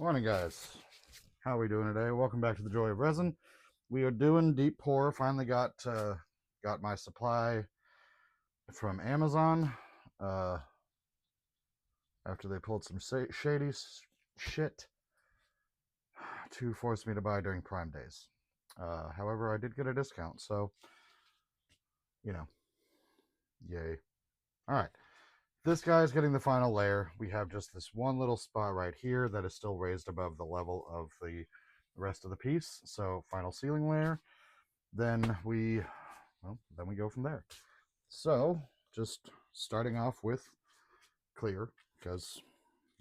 Morning, guys. How are we doing today? Welcome back to the Joy of Resin. We are doing deep pour. Finally got my supply from Amazon after they pulled some shady shit to force me to buy during Prime Days. However, I did get a discount, so you know, yay. All right, this guy is getting the final layer. We have just this one little spot right here that is still raised above the level of the rest of the piece. So final sealing layer. Then we go from there. So just starting off with clear, because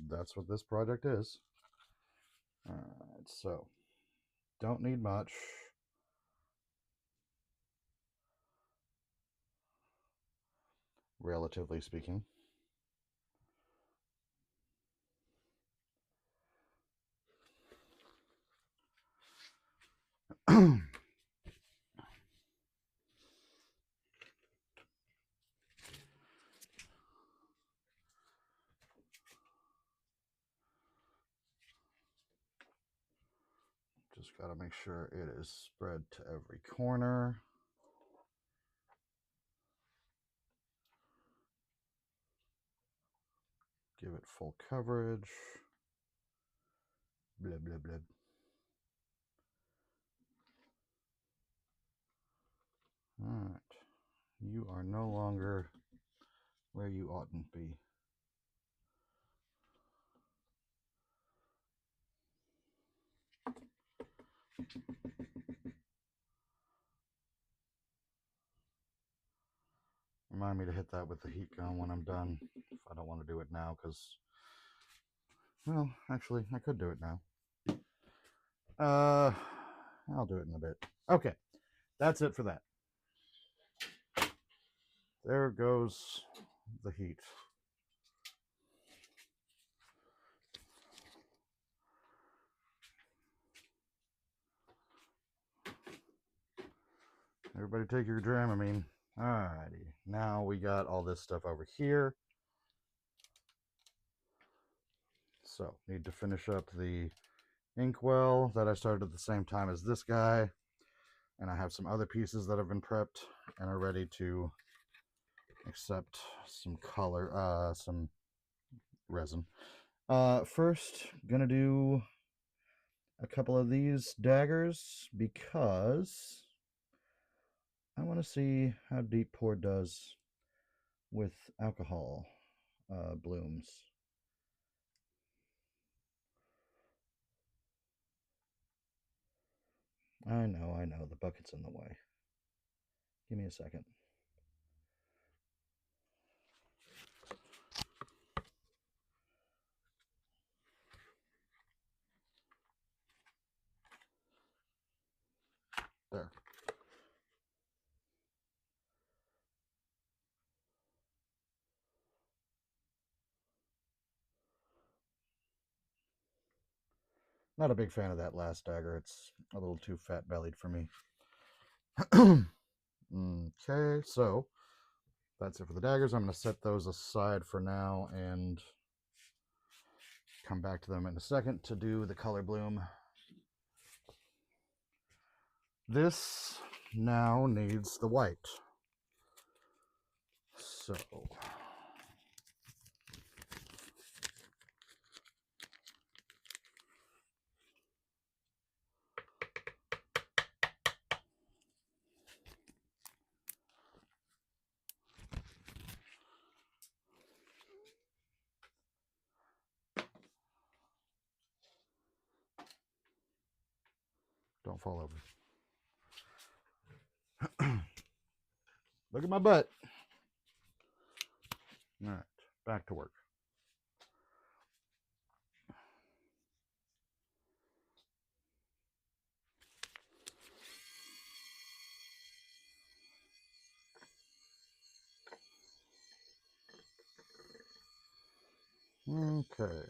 that's what this project is. All right, so don't need much. Relatively speaking. Just got to make sure it is spread to every corner. Give it full coverage. Blah, blah, blah. All right. You are no longer where you oughtn't be. Remind me to hit that with the heat gun when I'm done. If I don't want to do it now, because, well, actually, I could do it now. I'll do it in a bit. Okay, that's it for that. There goes the heat. Everybody take your Dramamine. Alrighty, now we got all this stuff over here. So, need to finish up the inkwell that I started at the same time as this guy. And I have some other pieces that have been prepped and are ready to accept some color, some resin. First, gonna do a couple of these daggers because I want to see how deep pour does with alcohol blooms. I know, the bucket's in the way. Give me a second. There. Not a big fan of that last dagger. It's a little too fat-bellied for me. Okay, so that's it for the daggers. I'm going to set those aside for now and come back to them in a second to do the color bloom. This now needs the white. So don't fall over. Look at my butt. All right, back to work. Okay.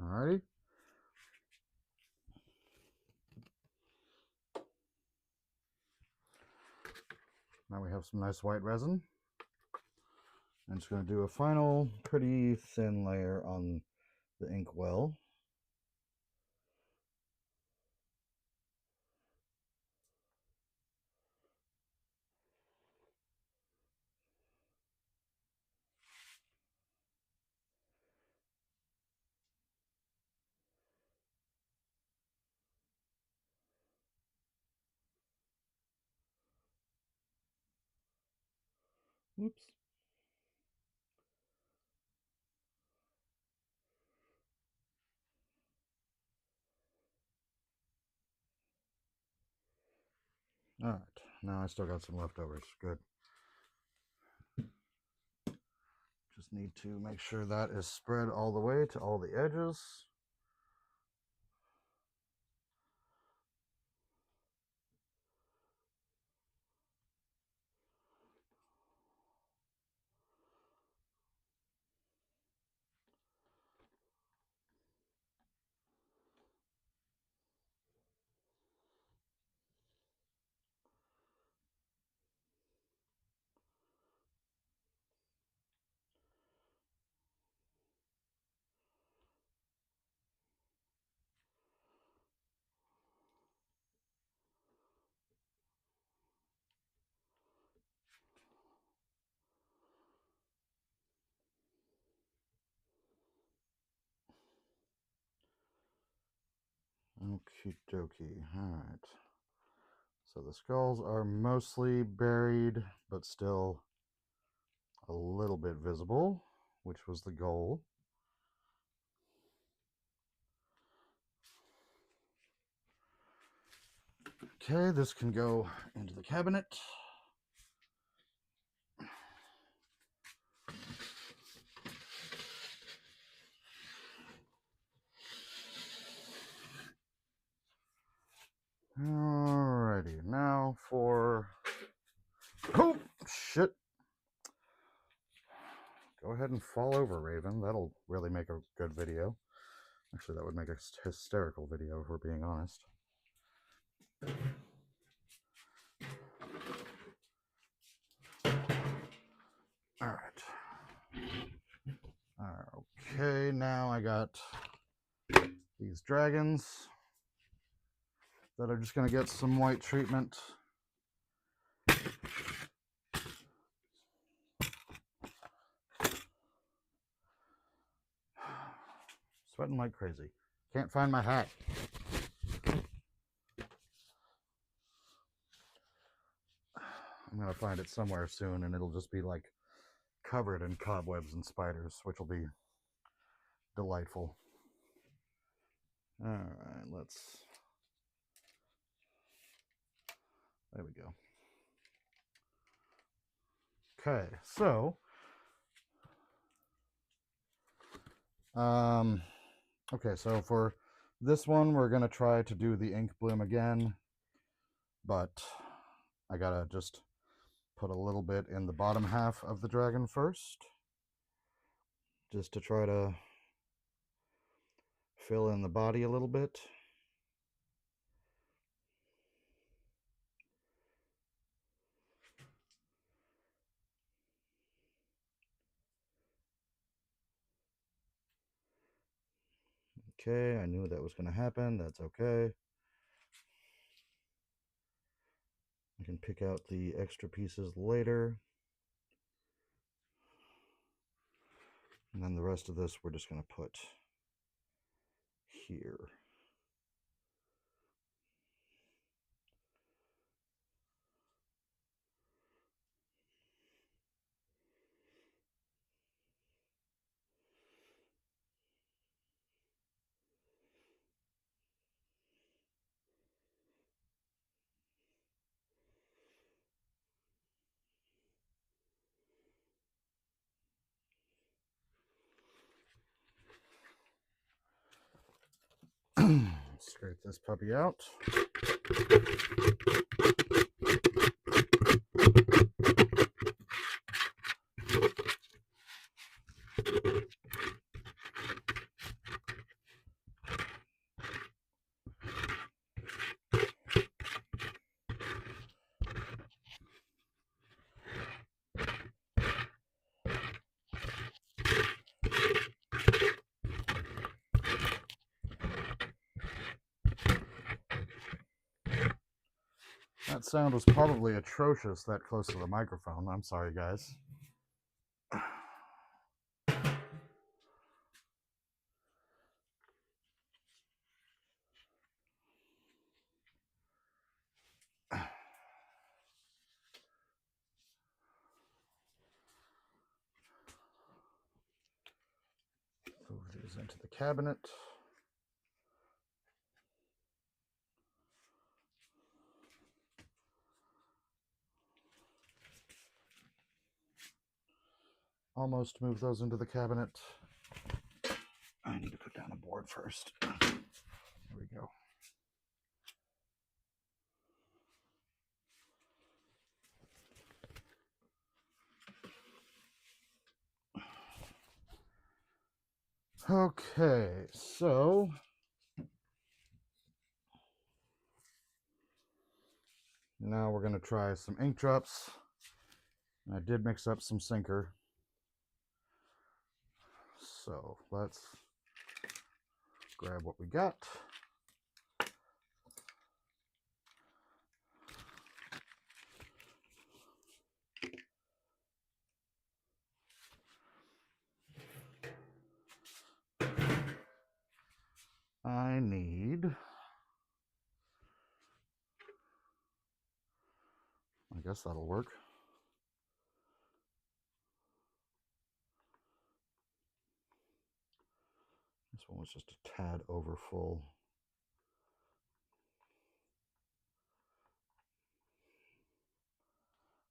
Alrighty. Now we have some nice white resin. I'm just going to do a final pretty thin layer on the ink well. Whoops. All right, now I still got some leftovers. Good. Just need to make sure that is spread all the way to all the edges. Okie dokie. All right. So the skulls are mostly buried, but still a little bit visible, which was the goal. Okay, this can go into the cabinet. Alrighty, now for... Oh, shit. Go ahead and fall over, Raven. That'll really make a good video. Actually, that would make a hysterical video, if we're being honest. Alright. Okay, now I got these dragons that are just going to get some white treatment. Sweating like crazy. Can't find my hat. I'm going to find it somewhere soon, and it'll just be like covered in cobwebs and spiders, which will be delightful. All right, let's... There we go. Okay, so... okay, so for this one, we're going to try to do the ink bloom again, but I gotta just put a little bit in the bottom half of the dragon first, just to try to fill in the body a little bit. Okay, I knew that was going to happen. That's okay. I can pick out the extra pieces later. And then the rest of this we're just going to put here. Scrape this puppy out. That sound was probably atrocious that close to the microphone. I'm sorry, guys. Move these into the cabinet. Almost move those into the cabinet. I need to put down a board first. There we go. Okay, so now we're going to try some ink drops. I did mix up some sinker. So let's grab what we got. I need, I guess that'll work. This one was just a tad over full.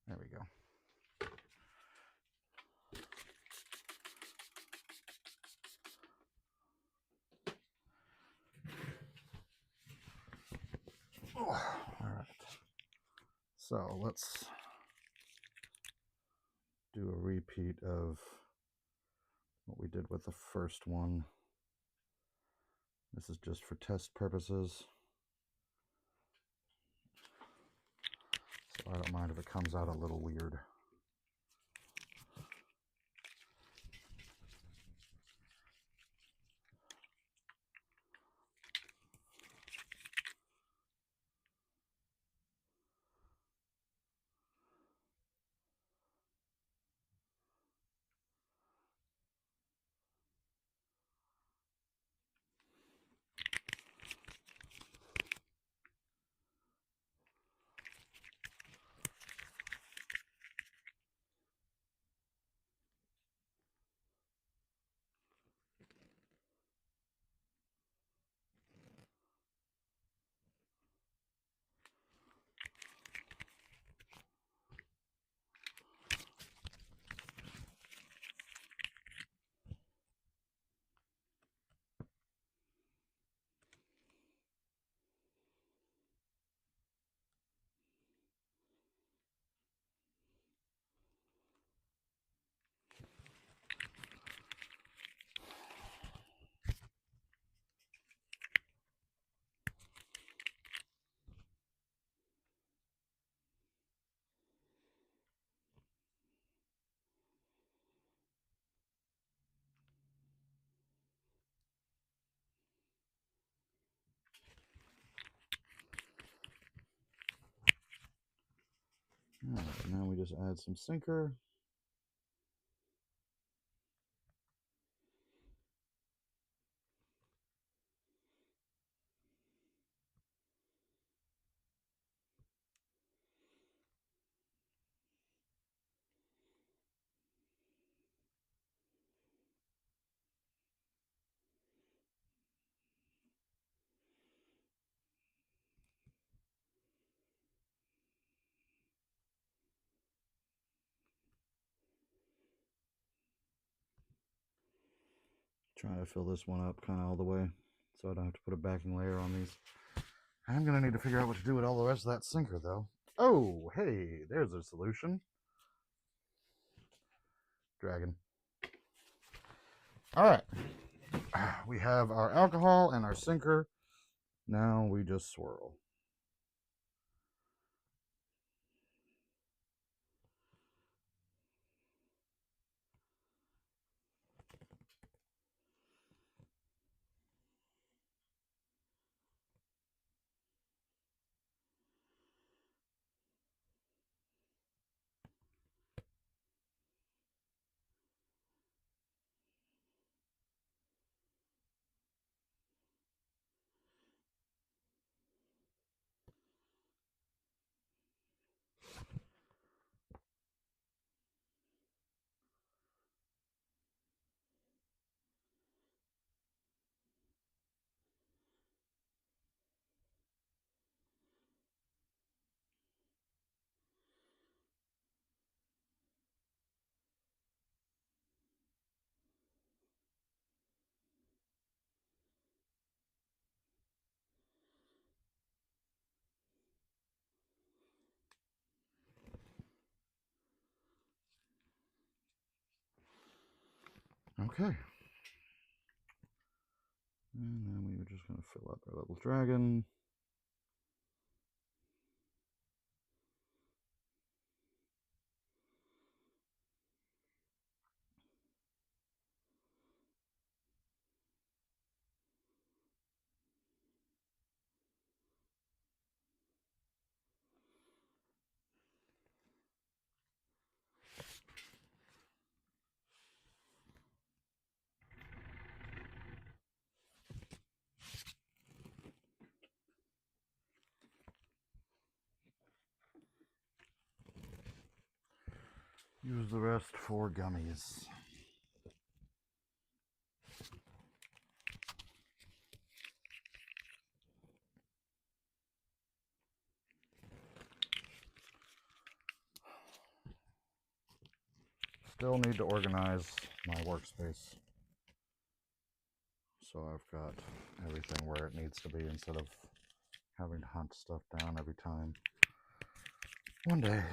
There we go. Oh, all right. So let's do a repeat of what we did with the first one. This is just for test purposes. So I don't mind if it comes out a little weird. All right, now we just add some sinker. Trying to fill this one up kind of all the way so I don't have to put a backing layer on these. I'm going to need to figure out what to do with all the rest of that sinker, though. Oh, hey, there's a solution. Dragon. All right. We have our alcohol and our sinker. Now we just swirl. Okay. And then we were just going to fill up our little dragon. Use the rest for gummies. Still need to organize my workspace, so I've got everything where it needs to be instead of having to hunt stuff down every time. One day.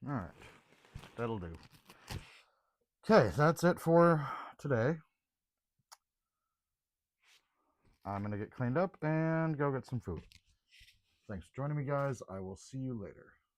Alright, that'll do. Okay, that's it for today. I'm going to get cleaned up and go get some food. Thanks for joining me, guys. I will see you later.